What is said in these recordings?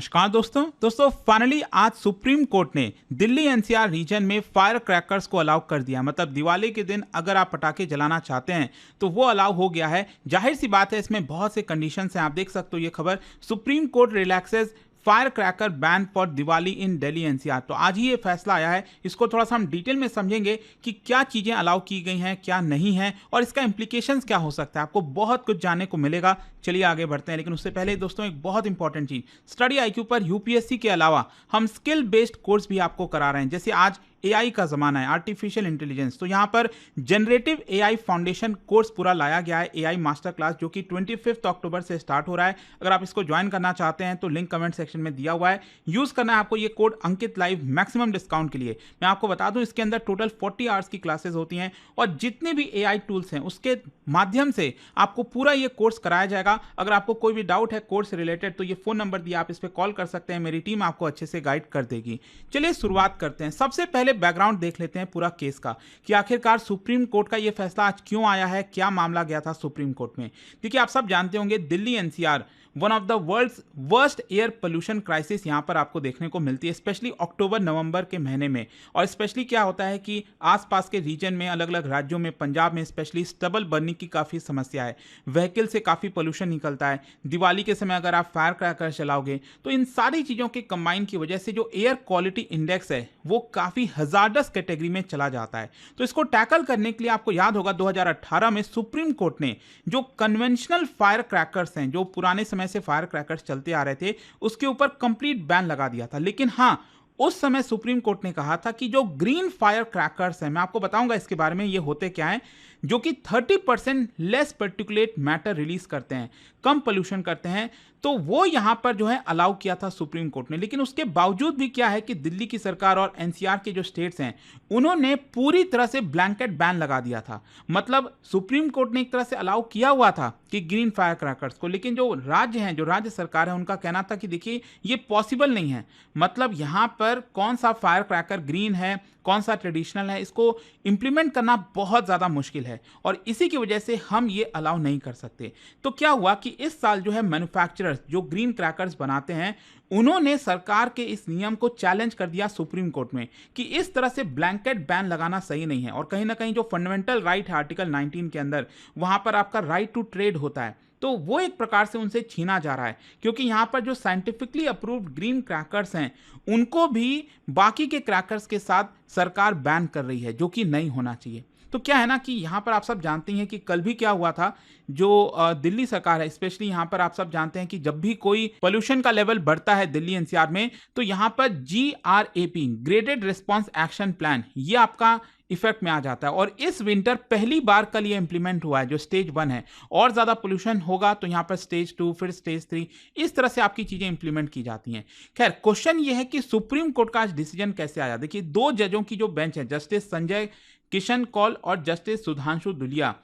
नमस्कार दोस्तों फाइनली आज सुप्रीम कोर्ट ने दिल्ली एनसीआर रीजन में फायर क्रैकर्स को अलाउ कर दिया। मतलब दिवाली के दिन अगर आप पटाखे जलाना चाहते हैं तो वो अलाउ हो गया है। जाहिर सी बात है, इसमें बहुत से कंडीशंस हैं। आप देख सकते हो ये खबर, supreme court relaxes fire cracker ban for Diwali in Delhi NCR. तो आज ही ये फैसला आया है। इसको थोड़ा सा हम डिटेल में समझेंगे कि क्या चीजें अलाउ की गई हैं, क्या नहीं है और इसका इंप्लीकेशंस क्या हो सकता है। आपको बहुत कुछ जानने को मिलेगा। चलिए आगे बढ़ते हैं, लेकिन उससे पहले दोस्तों एक बहुत इंपॉर्टेंट चीज, स्टडी आईक्यू पर यूपीएससी के अलावा हम स्किल बेस्ड कोर्स भी आपको करा रहे हैं। जैसे आज एआई का जमाना है, आर्टिफिशियल इंटेलिजेंस, तो यहाँ पर जनरेटिव एआई फाउंडेशन कोर्स पूरा लाया गया है, एआई मास्टर क्लास, जो कि 25 अक्टूबर से स्टार्ट हो रहा है। अगर आप इसको ज्वाइन करना चाहते हैं तो लिंक कमेंट सेक्शन में दिया हुआ है। यूज करना है आपको ये कोड अंकित लाइव मैक्सिमम डिस्काउंट के लिए। मैं आपको बता दूं, इसके अंदर टोटल 40 आवर्स की क्लासेस होती हैं और जितने भी एआई टूल्स हैं उसके माध्यम से आपको पूरा ये कोर्स कराया जाएगा। अगर आपको कोई भी डाउट है कोर्स रिलेटेड तो ये फोन नंबर दिया, आप इस पर कॉल कर सकते हैं। मेरी टीम आपको अच्छे से गाइड कर देगी। चलिए शुरुआत करते हैं। सबसे पहले बैकग्राउंड देख लेते हैं पूरा केस का कि आखिरकार सुप्रीम कोर्ट का यह फैसला आज क्यों आया है, क्या मामला गया था सुप्रीम कोर्ट में। देखिए, आप सब जानते होंगे Delhi NCR one of the world's worst air pollution crisis यहां पर आपको देखने को मिलती है, स्पेशली अक्टूबर नवंबर के महीने में। और स्पेशली क्या होता है कि आसपास के रीजन में, अलग अलग राज्यों में, पंजाब में स्पेशली स्टबल बर्निंग की काफ़ी समस्या है। व्हीकल से काफ़ी पोल्यूशन निकलता है। दिवाली के समय अगर आप फायर क्रैकर चलाओगे तो इन सारी चीज़ों के कंबाइन की वजह से जो एयर क्वालिटी इंडेक्स है वो काफ़ी हजार्डस कैटेगरी में चला जाता है। तो इसको टैकल करने के लिए आपको याद होगा 2018 में सुप्रीम कोर्ट ने जो कन्वेंशनल फायर क्रैकर्स हैं, जो पुराने समय से फायर क्रैकर्स चलते आ रहे थे, उसके ऊपर कंप्लीट बैन लगा दिया था। लेकिन हाँ, उस समय सुप्रीम कोर्ट ने कहा था कि जो ग्रीन फायर क्रैकर्स हैं, मैं आपको बताऊंगा इसके बारे में ये होते क्या हैं, जो कि 30% लेस पर्टिकुलेट मैटर रिलीज करते हैं, कम पोल्यूशन करते हैं, तो वो यहां पर जो है अलाउ किया था सुप्रीम कोर्ट ने। लेकिन उसके बावजूद भी क्या है कि दिल्ली की सरकार और एनसीआर के जो स्टेट्स हैं उन्होंने पूरी तरह से ब्लैंकेट बैन लगा दिया था। मतलब सुप्रीम कोर्ट ने एक तरह से अलाउ किया हुआ था कि ग्रीन फायर क्रैकर्स को, लेकिन जो राज्य हैं, जो राज्य सरकार है, उनका कहना था कि देखिए ये पॉसिबल नहीं है। मतलब यहां पर कौन सा फायर क्रैकर ग्रीन है, कौन सा ट्रेडिशनल है, इसको इंप्लीमेंट करना बहुत ज़्यादा मुश्किल है और इसी की वजह से हम ये अलाउ नहीं कर सकते। तो क्या हुआ कि इस साल जो है मैन्युफैक्चरर्स जो ग्रीन क्रैकर्स बनाते हैं उन्होंने सरकार के इस नियम को चैलेंज कर दिया सुप्रीम कोर्ट में कि इस तरह से ब्लैंकेट बैन लगाना सही नहीं है। और कहीं ना कहीं जो फंडामेंटल राइट है आर्टिकल 19 के अंदर, वहां पर आपका राइट टू ट्रेड होता है, तो वो एक प्रकार से उनसे छीना जा रहा है। क्योंकि यहां पर जो साइंटिफिकली अप्रूव्ड ग्रीन क्रैकर्स हैं उनको भी बाकी के क्रैकर्स के साथ सरकार बैन कर रही है, जो कि नहीं होना चाहिए। तो क्या है ना कि यहाँ पर आप सब जानते हैं कि कल भी क्या हुआ था, जो दिल्ली सरकार है, स्पेशली यहाँ पर आप सब जानते हैं कि जब भी कोई पोल्यूशन का लेवल बढ़ता है दिल्ली एनसीआर में, तो यहाँ पर GRAP graded response action plan, ये आपका इफेक्ट में आ जाता है। और इस विंटर पहली बार कल ये इंप्लीमेंट हुआ है, जो स्टेज 1 है। और ज्यादा पोल्यूशन होगा तो यहाँ पर स्टेज 2, फिर स्टेज 3, इस तरह से आपकी चीजें इंप्लीमेंट की जाती हैं। खैर, क्वेश्चन ये है कि सुप्रीम कोर्ट का आज डिसीजन कैसे आया। देखिए, 2 जजों की जो बेंच है, जस्टिस संजय किशन कौल और जस्टिस सुधांशु दुलिया,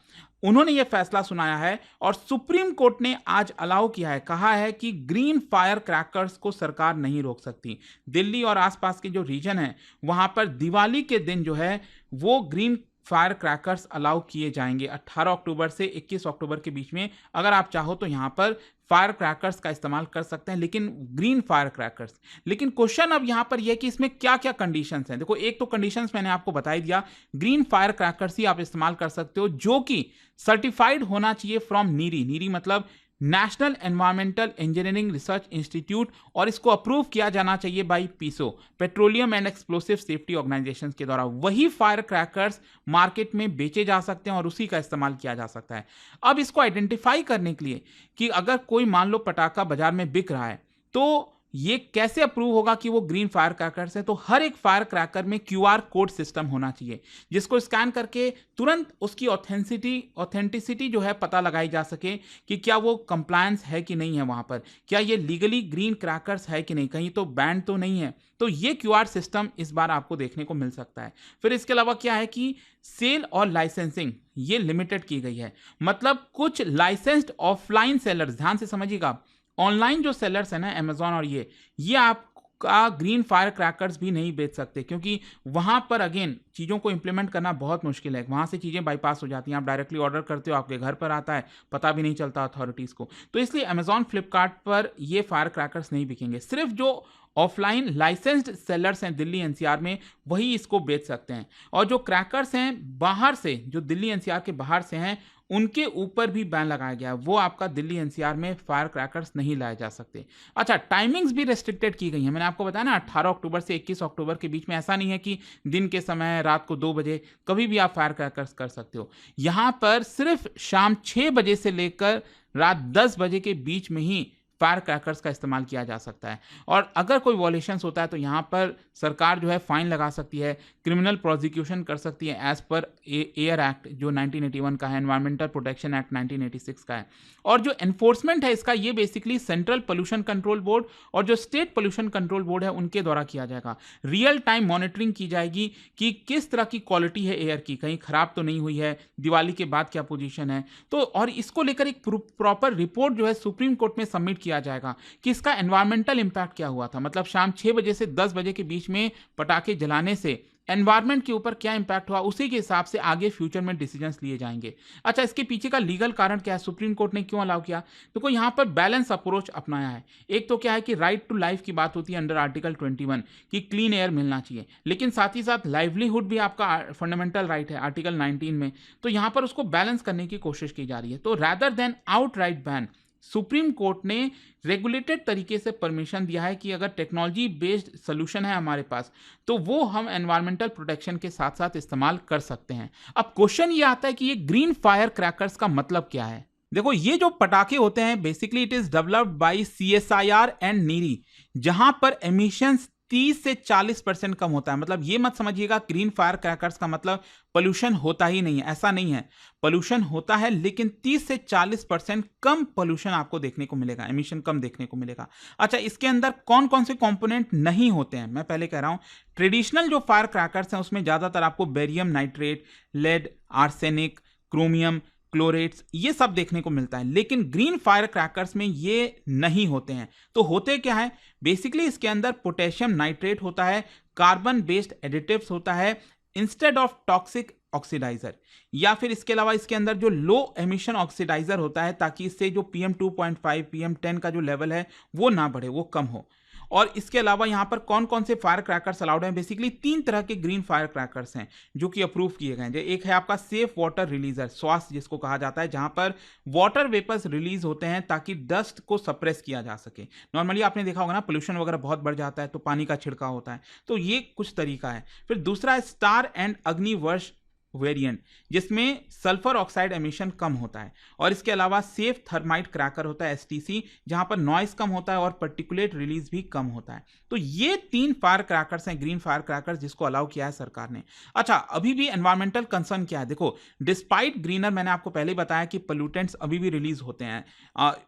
उन्होंने यह फैसला सुनाया है और सुप्रीम कोर्ट ने आज अलाउ किया है, कहा है कि ग्रीन फायर क्रैकर्स को सरकार नहीं रोक सकती। दिल्ली और आसपास के जो रीजन है वहां पर दिवाली के दिन जो है वो ग्रीन फायर क्रैकर्स अलाउ किए जाएंगे 18 अक्टूबर से 21 अक्टूबर के बीच में। अगर आप चाहो तो यहां पर फायर क्रैकर्स का इस्तेमाल कर सकते हैं, लेकिन ग्रीन फायर क्रैकर्स। लेकिन क्वेश्चन अब यहां पर यह कि इसमें क्या क्या कंडीशंस हैं। देखो, एक तो कंडीशंस मैंने आपको बता ही दिया, ग्रीन फायर क्रैकर्स ही आप इस्तेमाल कर सकते हो, जो कि सर्टिफाइड होना चाहिए फ्रॉम नीरी। नीरी मतलब national environmental engineering research institute, और इसको अप्रूव किया जाना चाहिए by PESO, petroleum and explosive safety organisation के द्वारा। वही फायर क्रैकर्स मार्केट में बेचे जा सकते हैं और उसी का इस्तेमाल किया जा सकता है। अब इसको आइडेंटिफाई करने के लिए कि अगर कोई मान लो पटाखा बाजार में बिक रहा है तो ये कैसे अप्रूव होगा कि वो ग्रीन फायर क्रैकर्स है। तो हर एक फायर क्रैकर में QR कोड सिस्टम होना चाहिए, जिसको स्कैन करके तुरंत उसकी ऑथेंटिसिटी जो है पता लगाई जा सके कि क्या वो कंप्लायंस है कि नहीं है, वहां पर क्या ये लीगली ग्रीन क्रैकर्स है कि नहीं, कहीं तो बैन तो नहीं है। तो ये QR सिस्टम इस बार आपको देखने को मिल सकता है। फिर इसके अलावा क्या है कि सेल और लाइसेंसिंग ये लिमिटेड की गई है। मतलब कुछ लाइसेंस्ड ऑफलाइन सेलर्स, ध्यान से समझिएगा, ऑनलाइन जो सेलर्स है ना, अमेजॉन और ये आप का ग्रीन फायर क्रैकर्स भी नहीं बेच सकते, क्योंकि वहाँ पर अगेन चीज़ों को इम्प्लीमेंट करना बहुत मुश्किल है। वहाँ से चीज़ें बाईपास हो जाती हैं, आप डायरेक्टली ऑर्डर करते हो, आपके घर पर आता है, पता भी नहीं चलता अथॉरिटीज़ को। तो इसलिए अमेज़न, फ्लिपकार्ट पर ये फायर क्रैकर्स नहीं बिकेंगे। सिर्फ जो ऑफलाइन लाइसेंस्ड सेलर्स हैं दिल्ली एनसीआर में, वही इसको बेच सकते हैं। और जो क्रैकर्स हैं बाहर से, जो दिल्ली एनसीआर के बाहर से हैं, उनके ऊपर भी बैन लगाया गया है। वो आपका दिल्ली एनसीआर में फायर क्रैकर्स नहीं लाए जा सकते। अच्छा, टाइमिंग्स भी रेस्ट्रिक्टेड की गई हैं। मैंने आपको बताया ना, 18 अक्टूबर से 21 अक्टूबर के बीच में, ऐसा नहीं है कि दिन के समय रात को 2 बजे कभी भी आप फायर क्रैकर्स कर सकते हो। यहाँ पर सिर्फ शाम 6 बजे से लेकर रात 10 बजे के बीच में ही फायर क्रैकर्स का इस्तेमाल किया जा सकता है। और अगर कोई वॉयलेशंस होता है तो यहाँ पर सरकार जो है फाइन लगा सकती है, क्रिमिनल प्रोसिक्यूशन कर सकती है एज पर एयर एक्ट जो 1981 का है, एनवायरमेंटल प्रोटेक्शन एक्ट 1986 का है। और जो एनफोर्समेंट है इसका, ये basically central pollution control board और जो स्टेट पोल्यूशन कंट्रोल बोर्ड है उनके द्वारा किया जाएगा। रियल टाइम मॉनिटरिंग की जाएगी कि किस तरह की क्वालिटी है एयर की, कहीं खराब तो नहीं हुई है, दिवाली के बाद क्या पोजीशन है। तो और इसको लेकर एक प्रॉपर रिपोर्ट जो है सुप्रीम कोर्ट में सबमिट किया जाएगा कि इसका एनवायरमेंटल इंपैक्ट क्या हुआ था। मतलब शाम 6 बजे से 10 बजे के बीच में पटाखे जलाने से एनवायरमेंट के ऊपर क्या इंपैक्ट हुआ, उसी के हिसाब से आगे फ्यूचर में डिसीजंस लिए जाएंगे। अच्छा, इसके पीछे का लीगल कारण क्या है, सुप्रीम कोर्ट ने क्यों अलाउ किया? देखो, यहाँ पर बैलेंस अप्रोच अपनाया है। एक तो क्या है कि राइट टू लाइफ की बात होती है अंडर आर्टिकल 21 कि क्लीन एयर मिलना चाहिए, लेकिन साथ ही साथ लाइवलीहुड भी आपका फंडामेंटल राइट है आर्टिकल 19 में। तो यहाँ पर उसको बैलेंस करने की कोशिश की जा रही है। तो rather than outright ban, supreme court ने रेगुलेटेड तरीके से परमिशन दिया है कि अगर टेक्नोलॉजी बेस्ड सोल्यूशन है हमारे पास, तो वो हम एनवायरमेंटल प्रोटेक्शन के साथ साथ इस्तेमाल कर सकते हैं। अब क्वेश्चन ये आता है कि ये ग्रीन फायर क्रैकर्स का मतलब क्या है? देखो, ये जो पटाखे होते हैं basically it is developed by CSIR and NEERI, जहां पर एमिशंस 30 से 40% कम होता है। मतलब ये मत समझिएगा ग्रीन फायर क्रैकर्स का मतलब पोल्यूशन होता ही नहीं है, ऐसा नहीं है। पोल्यूशन होता है, लेकिन 30 से 40% कम पोल्यूशन आपको देखने को मिलेगा, एमिशन कम देखने को मिलेगा। अच्छा, इसके अंदर कौन कौन से कंपोनेंट नहीं होते हैं? मैं पहले कह रहा हूं, ट्रेडिशनल जो फायर क्रैकर्स हैं उसमें ज्यादातर आपको barium nitrate, lead, arsenic, chromium, chlorates, ये सब देखने को मिलता है। लेकिन ग्रीन फायर क्रैकर्स में ये नहीं होते हैं। तो होते क्या है? बेसिकली इसके अंदर पोटेशियम नाइट्रेट होता है, कार्बन बेस्ड एडिटिव्स होता है इंस्टेड ऑफ टॉक्सिक ऑक्सीडाइजर, या फिर इसके अलावा इसके अंदर जो लो एमिशन ऑक्सीडाइजर होता है, ताकि इससे जो PM 2.5 PM 10 का जो लेवल है वो ना बढ़े, वो कम हो। और इसके अलावा यहाँ पर कौन कौन से फायर क्रैकर्स अलाउड हैं? बेसिकली 3 तरह के ग्रीन फायर क्रैकर्स हैं जो कि अप्रूव किए गए हैं। एक है आपका सेफ वाटर रिलीजर, स्वास जिसको कहा जाता है, जहां पर वाटर वेपर्स रिलीज होते हैं ताकि डस्ट को सप्रेस किया जा सके। नॉर्मली आपने देखा होगा ना, पोल्यूशन वगैरह बहुत बढ़ जाता है तो पानी का छिड़काव होता है, तो ये कुछ तरीका है। फिर दूसरा है स्टार एंड अग्निवर्ष वेरिएंट, जिसमें सल्फर ऑक्साइड एमिशन कम होता है। और इसके अलावा सेफ थर्माइट क्रैकर होता है STC, जहां पर नॉइस कम होता है और पर्टिकुलेट रिलीज भी कम होता है। तो ये 3 फायर क्रैकर्स हैं, ग्रीन फायर क्रैकर्स, जिसको अलाउ किया है सरकार ने। अच्छा, अभी भी एनवायरमेंटल कंसर्न क्या है? देखो, डिस्पाइट ग्रीनर, मैंने आपको पहले बताया कि पोल्यूटेंट्स अभी भी रिलीज होते हैं,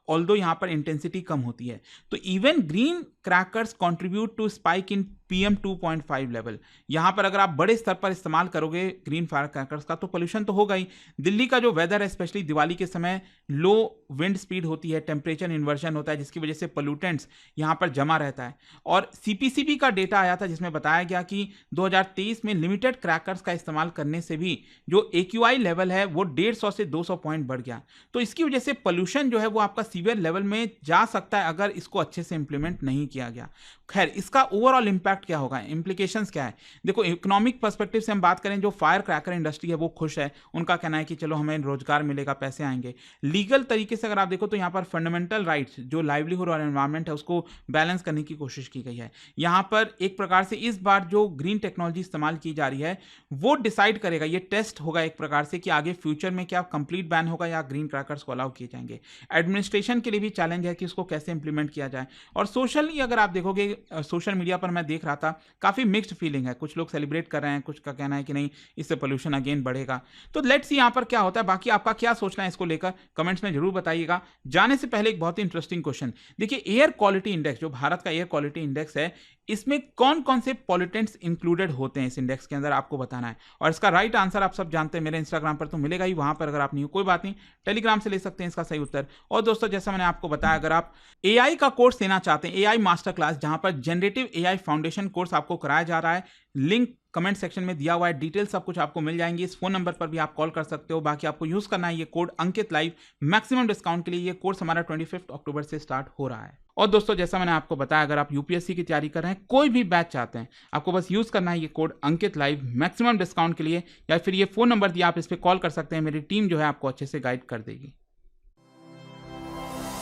ऑल्दो यहां पर इंटेंसिटी कम होती है। तो even green crackers contribute to spike in PM 2.5 level. यहां पर अगर आप बड़े स्तर पर इस्तेमाल करोगे ग्रीन फायर क्रैकर्स का, तो पोल्यूशन तो होगा ही। दिल्ली का जो वेदर है, स्पेशली दिवाली के समय, लो विंड स्पीड होती है, टेम्परेचर इन्वर्जन होता है, जिसकी वजह से पोल्यूटेंट्स यहां पर जमा रहता है। और CPCB का डेटा आया था जिसमें बताया गया कि 2023 में लिमिटेड क्रैकर्स का इस्तेमाल करने से भी जो AQI लेवल है वो 150 से 200 पॉइंट बढ़ गया। तो इसकी वजह से पोल्यूशन जो है वो आपका सीवियर लेवल में जा सकता है अगर इसको अच्छे से इंप्लीमेंट नहीं किया गया। खैर, इसका ओवरऑल इंपैक्ट क्या होगा, इंप्लीकेशंस क्या है? देखो, इकोनॉमिक पर्सपेक्टिव से हम बात करें, जो फायर क्रैकर इंडस्ट्री है वो खुश है, उनका कहना है कि चलो हमें रोजगार मिलेगा, पैसे आएंगे। लीगल तरीके से अगर आप देखो तो यहाँ पर फंडामेंटल राइट्स, जो लाइवलीहुड और एनवायरमेंट है, उसको बैलेंस करने की कोशिश की गई है। यहाँ पर एक प्रकार से इस बार जो ग्रीन टेक्नोलॉजी इस्तेमाल की जा रही है वो डिसाइड करेगा, ये टेस्ट होगा एक प्रकार से, कि आगे फ्यूचर में क्या कंप्लीट बैन होगा या ग्रीन क्रैकर्स को अलाउ किए जाएंगे। एडमिनिस्ट्रेशन के लिए भी चैलेंज है कि उसको कैसे इंप्लीमेंट किया जाए। और सोशली अगर आप देखोगे, सोशल मीडिया पर मैं देख रहा रहा था, काफ़ी मिक्स्ड फीलिंग है। कुछ लोग सेलिब्रेट कर रहे हैं, कुछ का कहना है कि नहीं इससे पोल्यूशन अगेन बढ़ेगा। तो लेट्स सी यहाँ पर क्या होता है। बाकी आपका क्या सोचना है इसको लेकर कमेंट्स में जरूर बताइएगा। जाने से पहले एक बहुत ही इंटरेस्टिंग क्वेश्चन, देखिए एयर क्वालिटी इंडेक्स, जो भारत का एयर क्वालिटी इंडेक्स है, इसमें कौन कौन से पॉल्यूटेंट्स इंक्लूडेड होते हैं इस इंडेक्स के अंदर, आपको बताना है। और इसका राइट आंसर आप सब जानते हैं, मेरे इंस्टाग्राम पर तो मिलेगा ही, वहां पर अगर आप नहीं हो कोई बात नहीं, टेलीग्राम से ले सकते हैं इसका सही उत्तर। और दोस्तों जैसा मैंने आपको बताया, अगर आप एआई का कोर्स लेना चाहते हैं, एआई मास्टर क्लास, जहां पर जनरेटिव एआई फाउंडेशन कोर्स आपको कराया जा रहा है, लिंक कमेंट सेक्शन में दिया हुआ है, डिटेल सब कुछ आपको मिल जाएंगी। इस फोन नंबर पर भी आप कॉल कर सकते हो। बाकी आपको यूज करना है ये कोड अंकित लाइव, मैक्सिमम डिस्काउंट के लिए। ये कोर्स हमारा 25 अक्टूबर से स्टार्ट हो रहा है। और दोस्तों जैसा मैंने आपको बताया, अगर आप यूपीएससी की तैयारी कर रहे हैं, कोई भी बैच चाहते हैं, आपको बस यूज करना है ये कोड अंकित लाइव, मैक्सिमम डिस्काउंट के लिए। या फिर ये फोन नंबर दिया, आप इस पर कॉल कर सकते हैं, मेरी टीम जो है आपको अच्छे से गाइड कर देगी।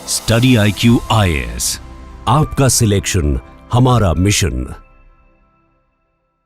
स्टडी IQ IAS, आपका सिलेक्शन हमारा मिशन।